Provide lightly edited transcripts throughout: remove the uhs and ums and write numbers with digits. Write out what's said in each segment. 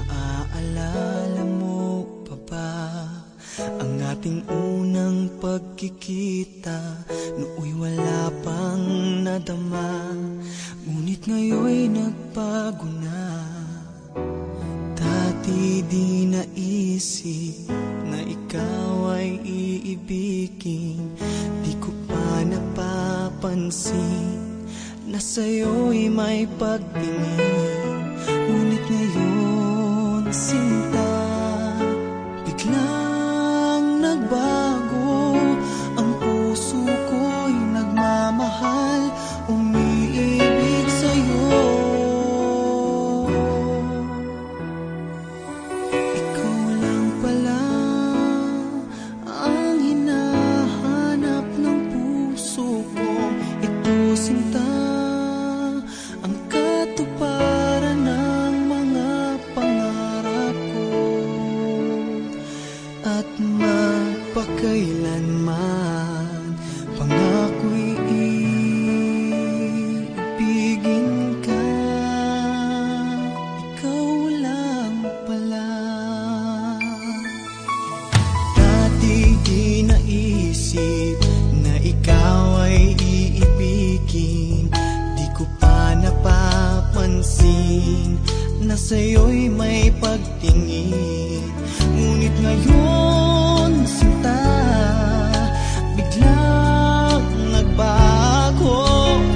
Naaalala mo pa ba ang ating unang pagkikita? Nooy wala pang nadama, ngunit ngayon'y nagbago na. Dati di naisip na ikaw ay iibigin, di ko pa napapansin na sa'yo'y may pagtingin. Ngunit ngayon, sinta, biglang nagbago. Ang puso ko'y nagmamahal, umiibig sa'yo. Ikaw lang pala ang hinahanap ng puso ko. Ito, sinta, ang katuparan ng mga pangarap ko. At magpakailanman, pangako'y iibigin ka. Ikaw lang pala. Dati di naisip na ikaw ay iibigin, di ko pa napapansin na sa'yo'y may pagtingin. Ngunit ngayon, sinta, biglang nagbago.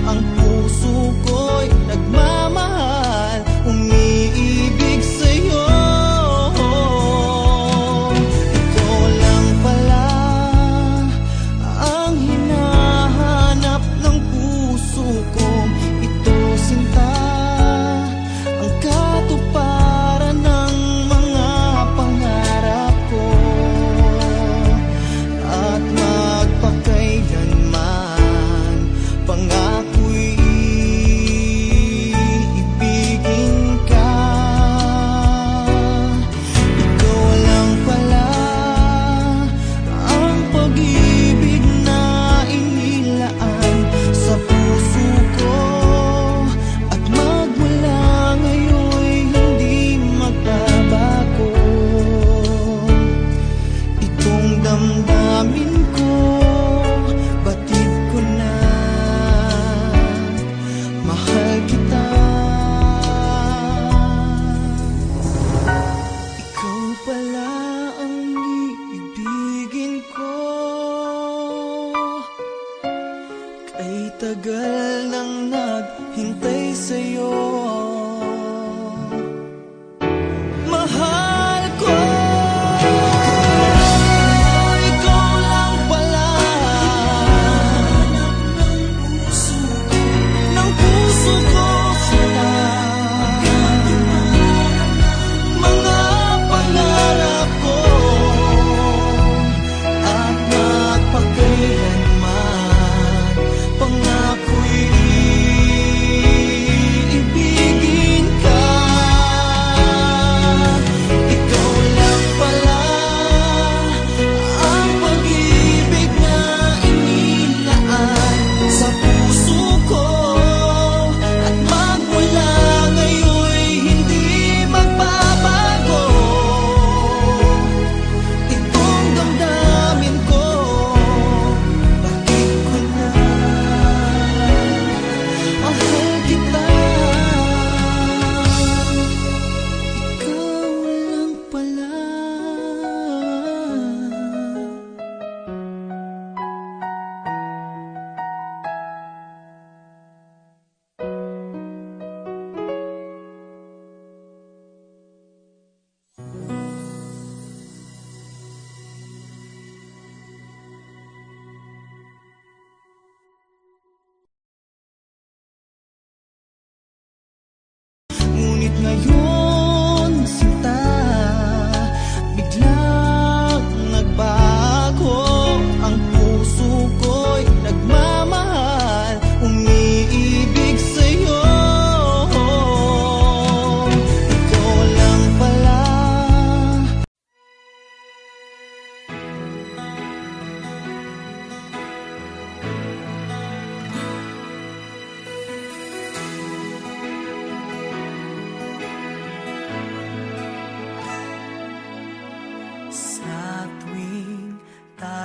Ang puso ko'y nagmamahal, umiibig sa'yo. Ikaw lang pala ang hinahanap ng puso ko. Ito, sinta, ang katuparan ng mga pangarap ko.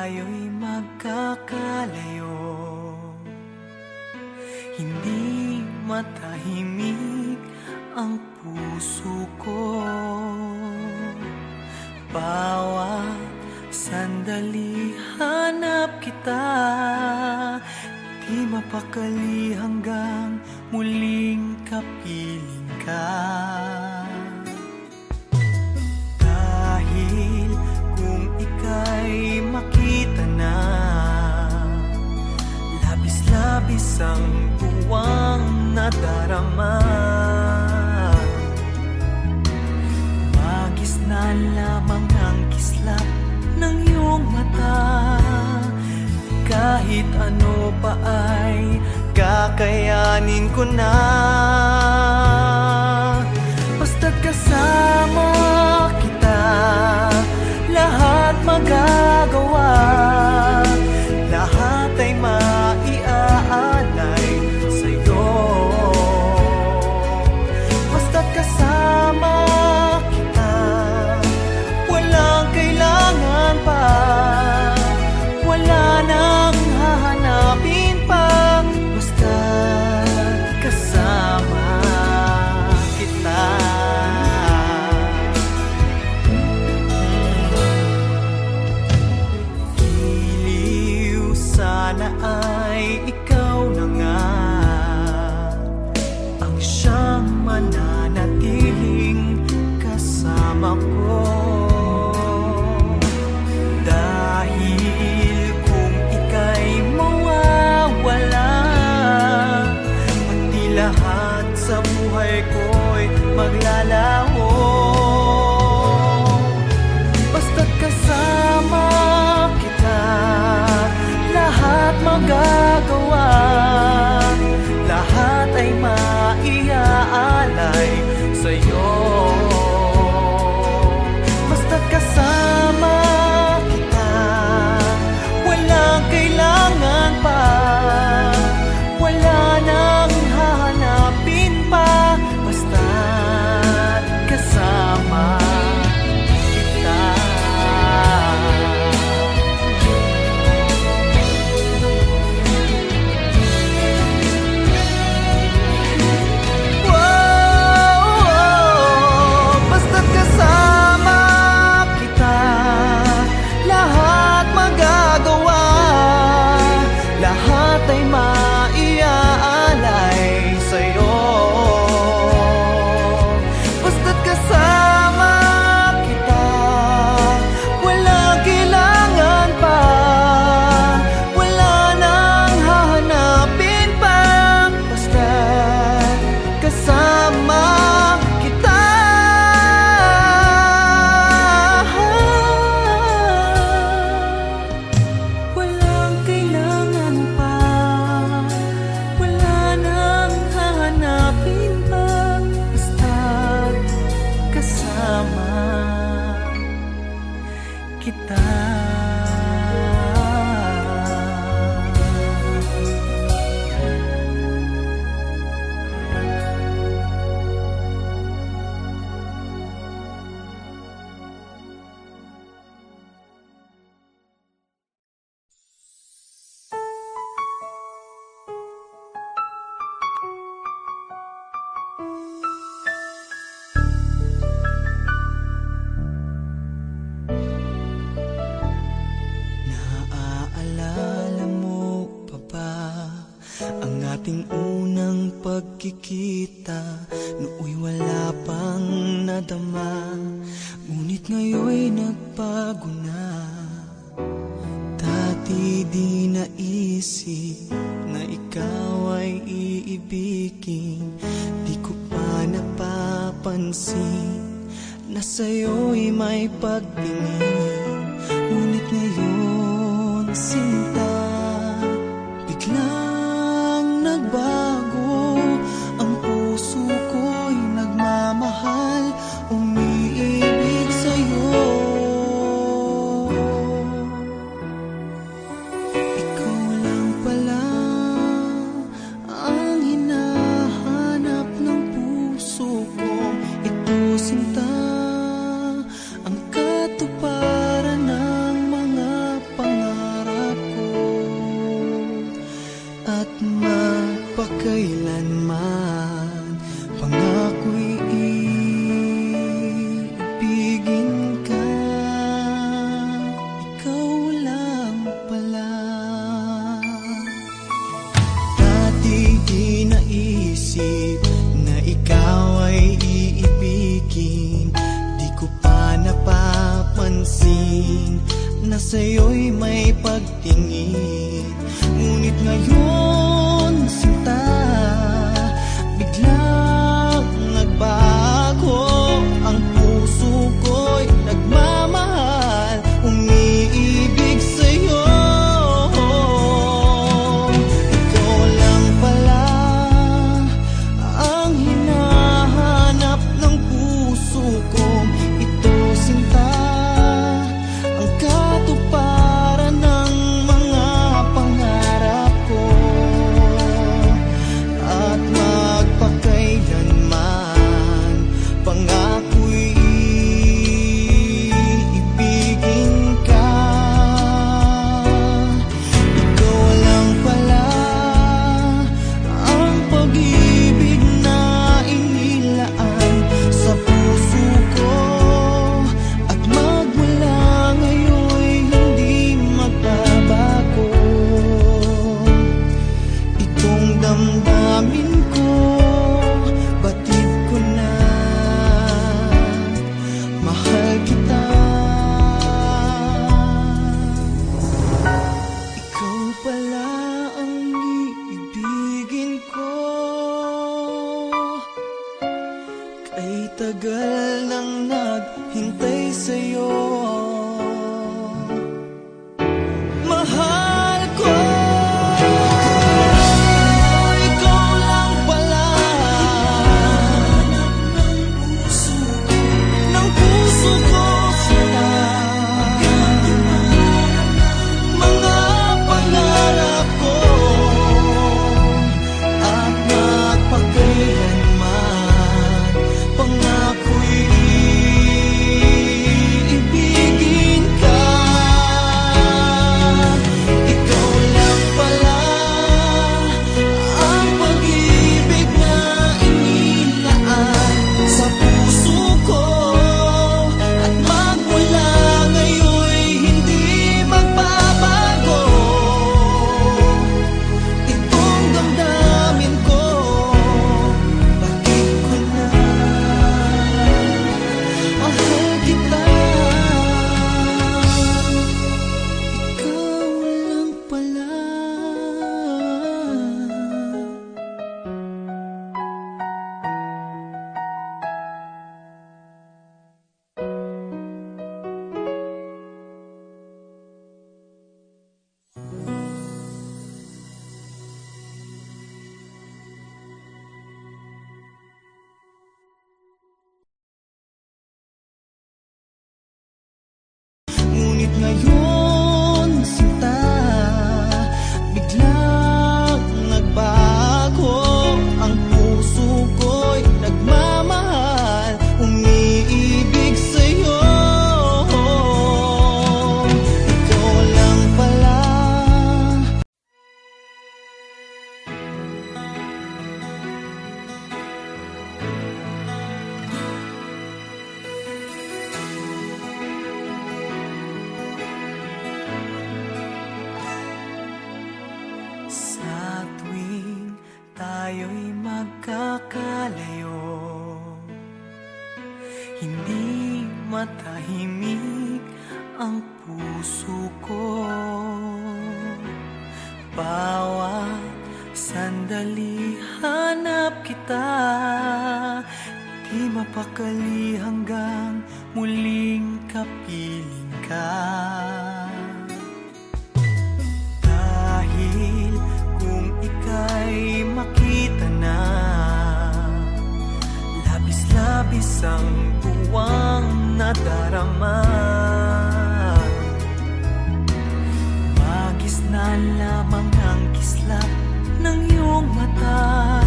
tayo'y magkakalayo, hindi matahimik ang puso ko. Bawat sandali hanap kita, di mapakali hanggang muling kapiling ka. Dahil kung ika'y makita na, labis-labis ang tuwang nadarama. Magis na lamang ang kislap ng iyong mata, kahit ano pa ay kakayanin ko na. Basta't kasama kita, lahat magagawa, lahat ay maiaalay sa'yo. Basta't kasama kita, walang kailangan pa, wala nang hahanapin pa. Basta't kasama kita. Giliw sana ay ikaw na nga ang siyang mananatiling kasama ko. Dahil kung ika'y mawawala, pati lahat sa buhay ko'y maglalaho. Basta't kasama kita, lahat magagawa, lahat ay maiaalay sa'yo. Basta't kasama kita, walang kailangan pa, wala nang hahanapin pa. Basta't kasama kita. Wow, basta't kasama kita, lahat magagawa, lahat ay maiaalay sa'yo. Basta't kasama kita, walang kailangan pa, wala nang hahanapin pa. Basta't kasama kita. Walang kailangan pa, wala nang hahanapin pa. Basta't kasama kita. Naaalala mo pa ba ang ating unang pagkikita? Nooy wala pang nadama, ngunit ngayon'y nagbago na. Dati di naisip na ikaw ay iibigin, di ko pa napapansin na sa'yo'y may pagtingin. Ngunit ngayon, sinta, biglang nagbago. Ang puso ko'y nagmamahal, umiibig sa'yo. Ikaw lang pala ang hinahanap ng puso ko. Ito, sinta, ang katuparan ng mga pangarap. akin na sa'yo'y may pagtingin. Ngunit ngayon, sinta, biglang nagbago. Ang puso ko'y nagmamahal, umiibig sa'yo. Ikaw lang pala ang hinahanap ng puso ko. Ito, sinta, ang katuparan ng mga pangarap ko. At magpakailanman, pangako'y ibigin ka. Ikaw lang pala ang pag-ibig na inilaan sa puso ko. At magmula ngayon'y hindi magbabago. Itong damdamin ko, batid ko na, mahal kita. Ikaw pala ang iibigin ko. Kay tagal nang naghintay sa'yo, mahal ko. Ikaw lang pala ng puso ko, sinta, mga pangarap ko. At magpakailanman, pangako'y ibigin ka. Ikaw lang pala ang pag-ibig na inilaan sa puso ko. At magmula ngayon'y hindi magbabago. Itong damdamin ko, bakit ko na, mahal kita. Ikaw lang pala. Ngunit ngayon, sinta, biglang nagbago. Ang puso ko'y nagmamahal, umiibig sa'yo. Ikaw lang pala. Sa tuwing tayo'y magkakalayo, hindi matahimik ang puso ko. Bawat sandali hanap kita, di mapakali hanggang muling kapiling ka. Dahil kung ika'y makita na, labis-labis ang tuwang nadarama. Magis na lamang ang kislap ng iyong mata.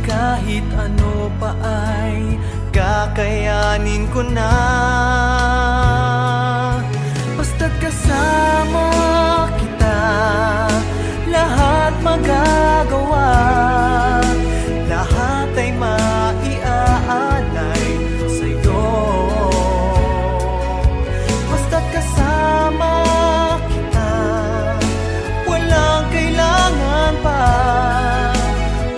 Kahit ano pa ay kakayanin ko na. Basta't kasama kita, lahat magagawa. Lahat ay maiaalay sa'yo. Basta't kasama kita, walang kailangan pa,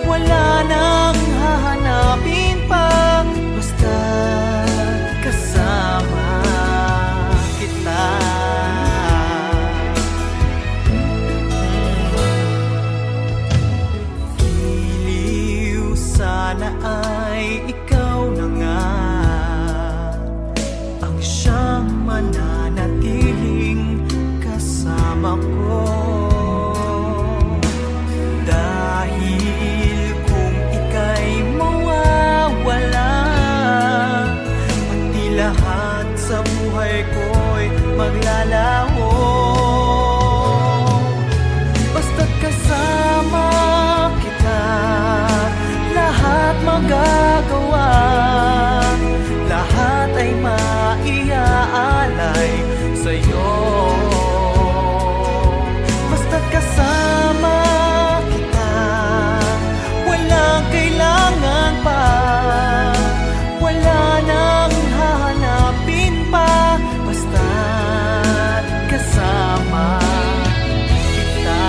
wala nang hahanapin pa. Basta't kasama mananatiling kasama ko. Dahil kung ika'y mawawala, pati lahat sa buhay ko'y maglalaho. Basta't kasama kita, lahat magagawa, lahat ay maiaalay sa'yo. Basta't kasama kita, walang kailangan pa, wala nang hahanapin pa. Basta't kasama kita.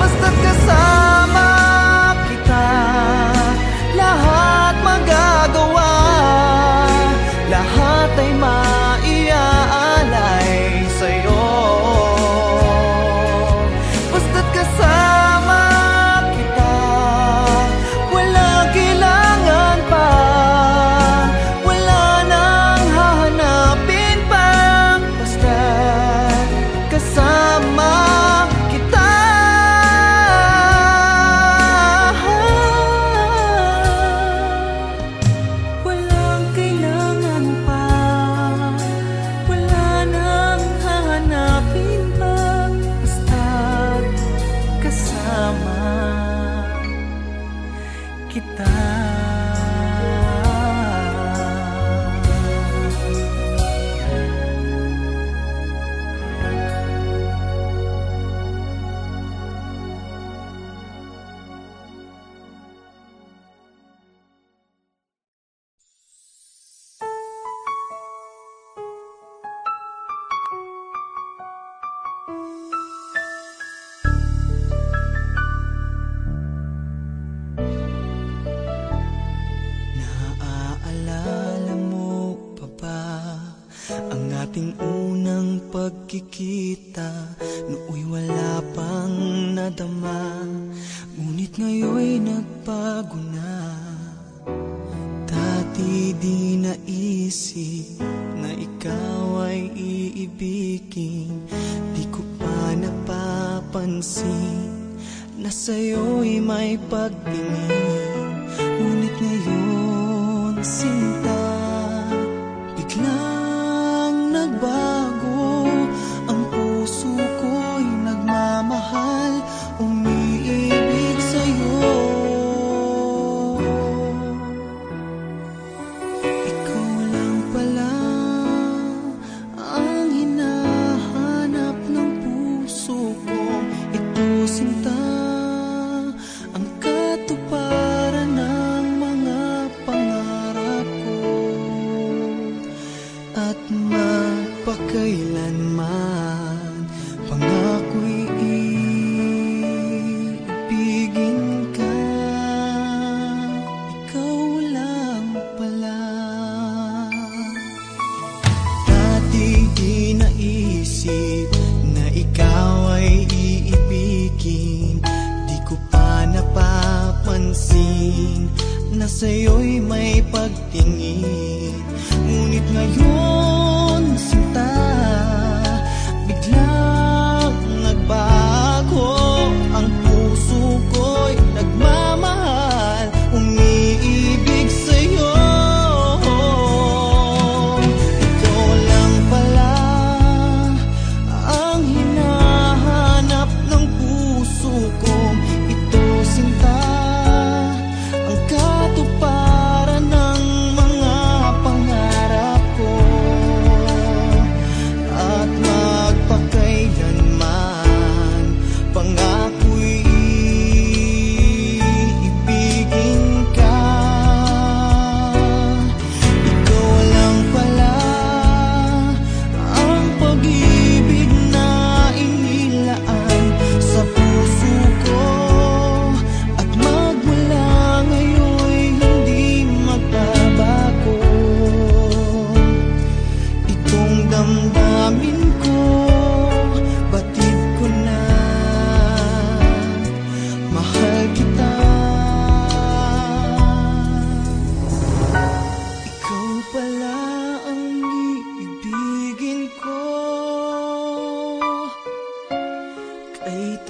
Basta't kasama kita, lahat magagawa, lahat ay maiaalay sa'yo. Basta't kasama kita, walang kailangan pa, wala nang hahanapin pa. Basta't kasama kita. Walang kailangan pa, wala nang hahanapin pa. Basta't kasama kita. Naaalala mo pa ba ang ating unang pagkikita? Nooy wala pang nadama, ngunit ngayon'y nagbago na. Dati di naisip na ikaw ay iibigin, di ko pa napapansin na sa'yo'y may pagtingin. Ngunit ngayon, sinta, biglang nagbago. Ang puso ko'y nagmamahal, umiibig sa'yo. Ikaw lang pala ang hinahanap ng puso ko. Ito, sinta, ang katuparan ng mga pangarap ko. At magpakailanman, pangako'y iibigin ka. Ikaw lang pala. Dati di naisip na ikaw ay iibigin, di ko pa napapansin na sa'yo'y may pagtingin. Ngunit ngayon, sinta, biglang nagbago. Ang puso ko'y nagmamahal, umiibig sa'yo. Ikaw lang pala ang hinahanap ng puso ko. Ito, sinta, ang katuparan ng mga pangarap ko. At magpakailanman,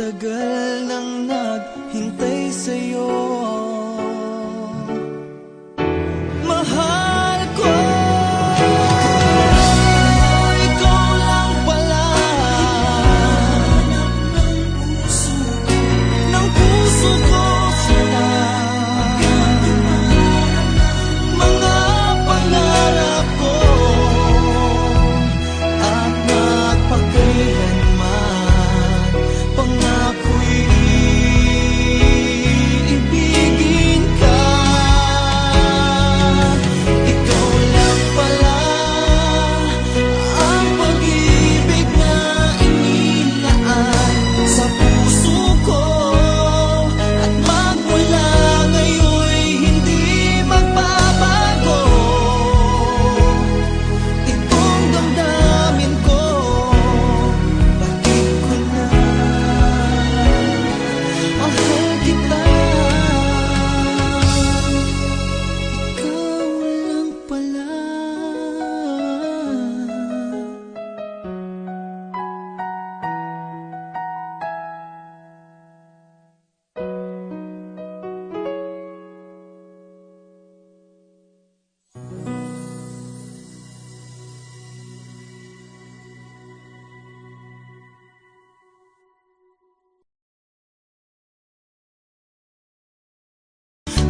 tagal nang naghintay sa'yo. Mahal ko, ikaw lang pala. Ng puso ko sila, mga pangarap ko, at magpakailanman pangako'y ibigin ka. Ikaw lang pala ang pag-ibig na inilaan sa puso ko, at magmula ngayon'y hindi magbabago. Itong damdamin ko, bakit ko na mahal kita. Ikaw lang pala.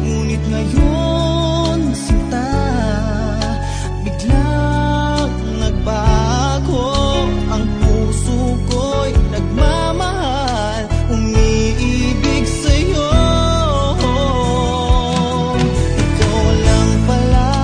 Ngunit ngayon, sinta, biglang nagbago. Ang puso ko'y nagmamahal, umiibig sa'yo. Ikaw lang pala.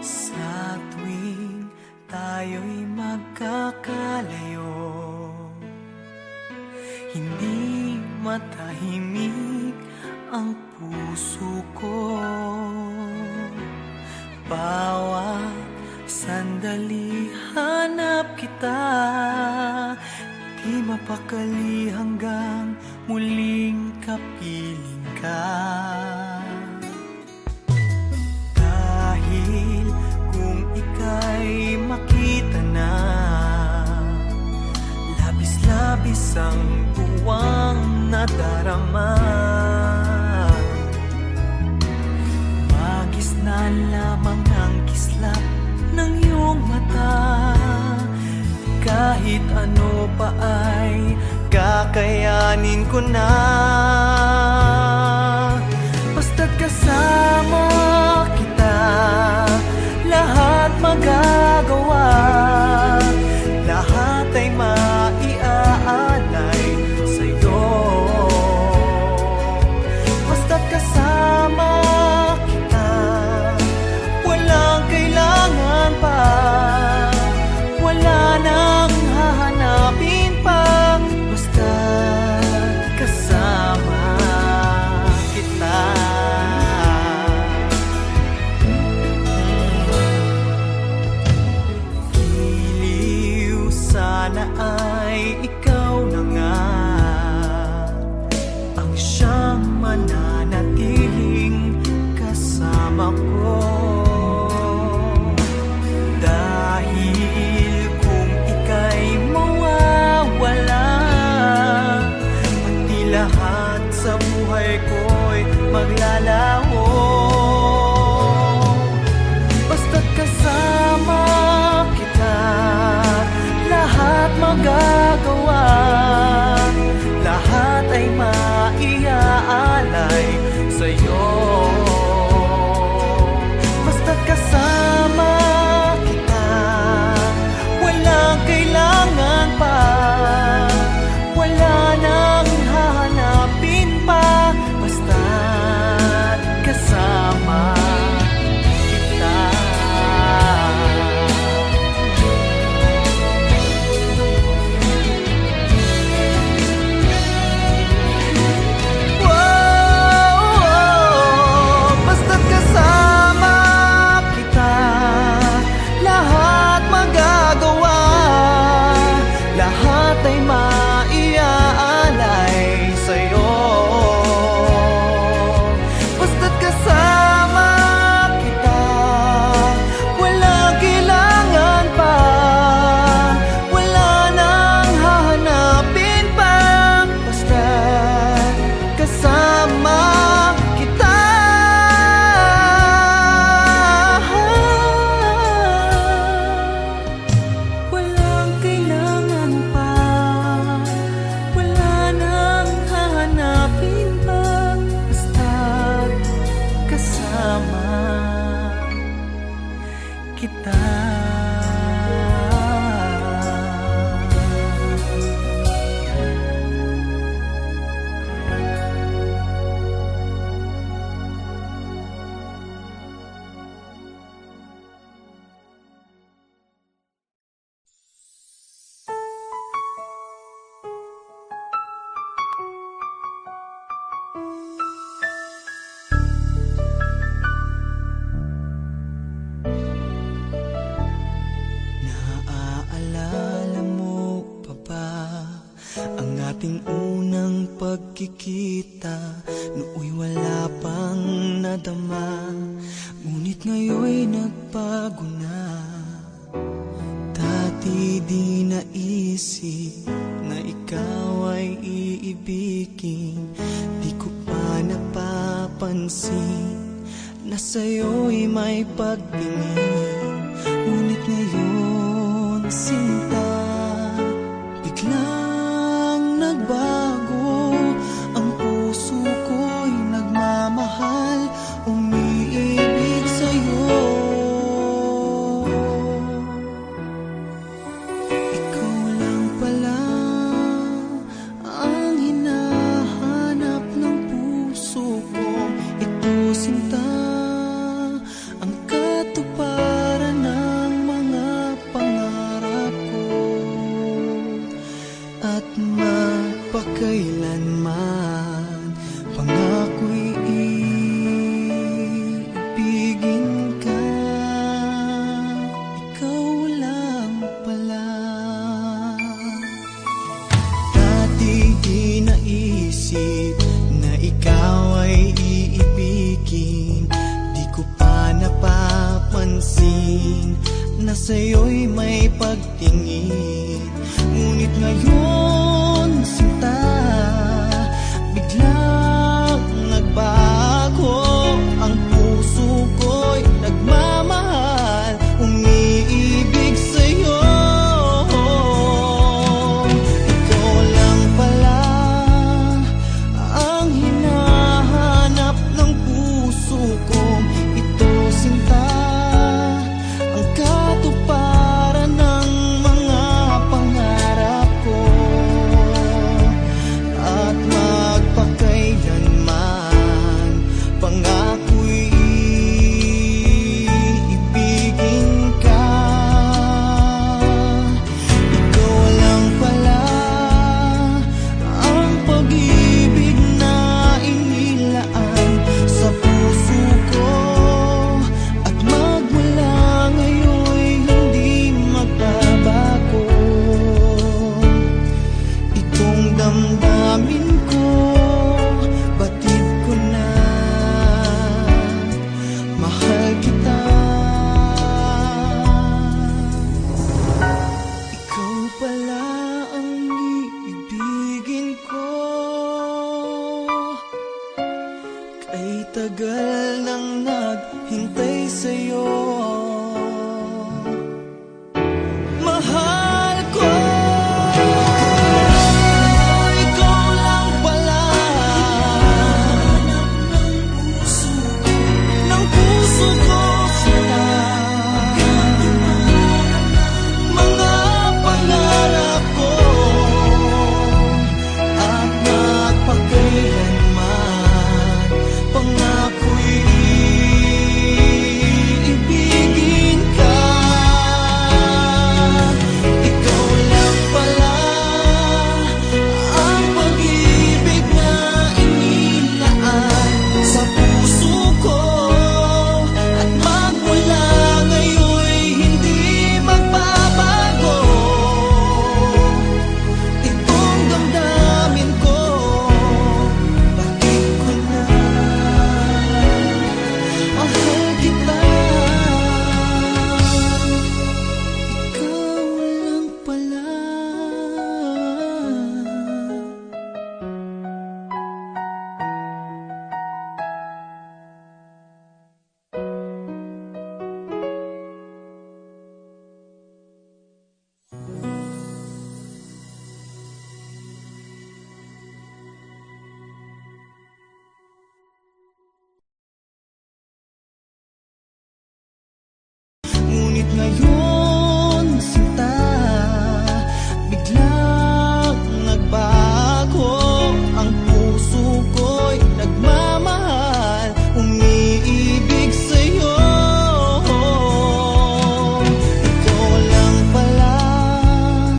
Sa tuwing tayo'y magkakalayo, hindi matahimik ang puso ko. Bawat sandali hanap kita, di mapakali hanggang muling kapiling ka. Dahil kung ika'y makita na, labis-labis ang tuwang nadarama. Magis na lamang ang kislap ng iyong mata, kahit ano pa ay kakayanin ko na. Basta't kasama kita, lahat magagawa, lahat ay maiaalay sa'yo. Basta't kasama kita, walang kailangan pa, wala nang hahanapin pa. Basta't kasama kita. Giliw sana ay ikaw na nga ang siyang mananatiling kasama ko. Dahil kung ika'y mawawala, pati lahat sa buhay ko'y maglalaho. Basta't kasama kita, lahat magagawa, lahat ay maiaalay sa'yo. Basta't kasama kita, walang kailangan pa, wala nang hahanapin pa. Basta't kasama kita. ating unang pagkikita, nooy wala pang nadama, ngunit ngayon'y nagbago na. Dati di naisip na ikaw ay iibigin, di ko pa napapansin na sa'yo'y may pagtingin. Ngunit ngayon, sinta, biglang nagbago. Ang puso ko'y nagmamahal, umiibig sa'yo. Ikaw lang pala ang hinahanap ng puso ko. Ito, sinta, ang katuparan ng mga pangarap ko. At magpakailanman, pangako'y iibigin ka. Ikaw lang pala. Dati di naisip na ikaw ay iibigin, di ko pa napapansin na sa'yo'y may pagtingin. Ngunit ngayon